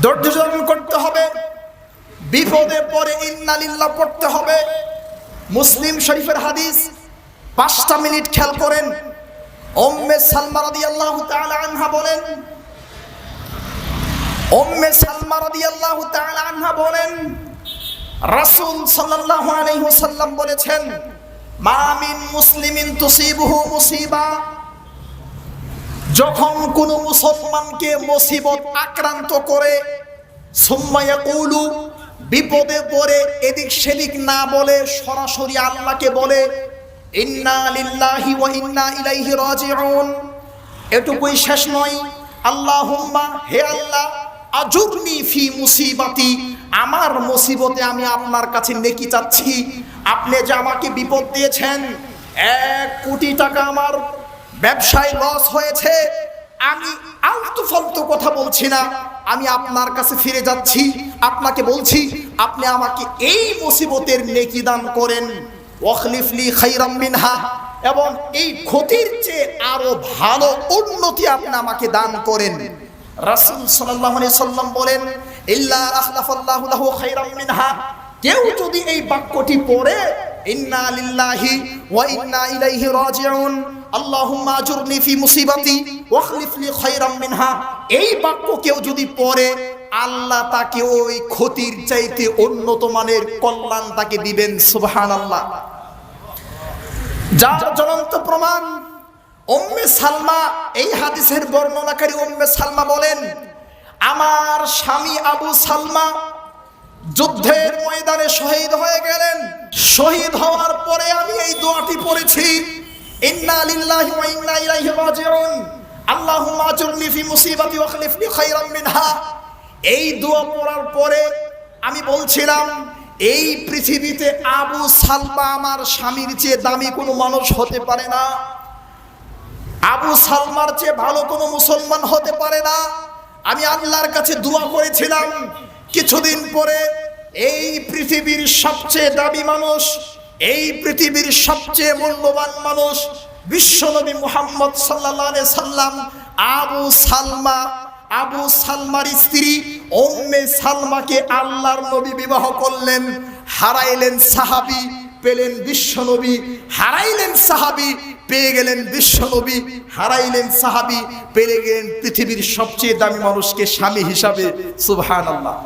ধৈর্য ধারণ করতে হবে, বিপদে পড়ে ইন্না লিল্লাহ পড়তে হবে। মুসলিম শরীফের হাদিস, 5টা মিনিট খেয়াল করেন। উম্মে সালমা রাদিয়াল্লাহু তাআলা আনহা বলেন, উম্মে সালমা রাদিয়াল্লাহু তাআলা আনহা বলেন, রাসূল সাল্লাল্লাহু আলাইহি ওয়াসাল্লাম বলেছেন, মা মিন মুসলিমিন তুসিবুহু মুসিবা, যখন কোন মুসলমানকে মুসিবত আক্রান্ত করে, সুম্মা ইয়াকুলু, বিপদে পড়ে এদিক সেদিক না বলে সরাসরি আল্লাহকে বলে, ইন্না লিল্লাহি ওয়া ইন্না ইলাইহি রাজিউন, এটুকুই শেষ নয়, আল্লাহুম্মা, হে আল্লাহ, আজুরনি ফি মুসিবাতি, আমার মুসিবতে আমি আপনার কাছে নেকি চাচ্ছি। আপনি যে আমাকে বিপদ দিয়েছেন, 1 কোটি টাকা আমার ব্যবসায় লস হয়েছে, আমি আলতু ফালতু কথা বলছি না, আমি আপনার কাছে ফিরে যাচ্ছি, আপনাকে বলছি আপনি আমাকে এই মুসিবতের নেকি দান করেন, ওয়াখলিফলি খাইরাম মিনহা, এবং এই ক্ষতির চেয়ে আরো ভালো উন্নতি আপনি আমাকে দান করেন। রাসূল সাল্লাল্লাহু আলাইহি সাল্লাম বলেন, ইল্লা আখলাফাল্লাহু লাহু খাইরাম মিনহা, কেউ যদি এই বাক্যটি পড়ে, ইন্না লিল্লাহি ওয়া ইন্না ইলাইহি রাজিউন, আল্লাহুম্মা আজুরনি ফি মুসিবাতি ওয়াখলিফলি খাইরাম মিনহা, এই বাক্য কেউ যদি পড়ে, আল্লাহ তাকে ওই ক্ষতির চাইতে উন্নত মানের কল্যাণ তাকে দিবেন। সুবহানাল্লাহ। যার জ্বলন্ত প্রমাণ উম্মে সালমা, এই হাদিসের বর্ণনাকারী উম্মে সালমা বলেন, আমার স্বামী আবু সালমা যুদ্ধের ময়দানে শহীদ হয়ে গেলেন। শহীদ হওয়ার পরে আমি এই দোয়াটি পড়েছি, ইন্না লিল্লাহি ওয়া ইন্না ইলাইহি রাজিউন, আল্লাহুম্মা আজুরনি ফি মুসিবাতি ওয়াখলিফলি খাইরাম মিনহা। এই দোয়া পড়ার পরে আমি বলছিলাম, এই পৃথিবীতে আবু সালমা আমার স্বামীর চেয়ে দামি কোনো মানুষ হতে পারে না, আবু সালমার চেয়ে ভালো কোনো মুসলমান হতে পারে না। আমি আল্লাহর কাছে দোয়া করেছিলাম, কিছুদিন পরে এই পৃথিবীর সবচেয়ে দামি মানুষ, এই পৃথিবীর সবচেয়ে মূল্যবান মানুষ বিশ্বনবী মুহাম্মদ সাল্লাল্লাহু আলাইহি সাল্লাম আবু সালমার স্ত্রী উম্মে সালমাকে আল্লাহর নবী বিবাহ করলেন। হারাইলেন সাহাবী, পেলেন বিশ্বনবী, হারাইলেন সাহাবী, পেয়ে গেলেন বিশ্বনবী, হারাইলেন সাহাবী, পেয়ে গেলেন পৃথিবীর সবচেয়ে দামি মানুষকে স্বামী হিসাবে। সুবহানাল্লাহ।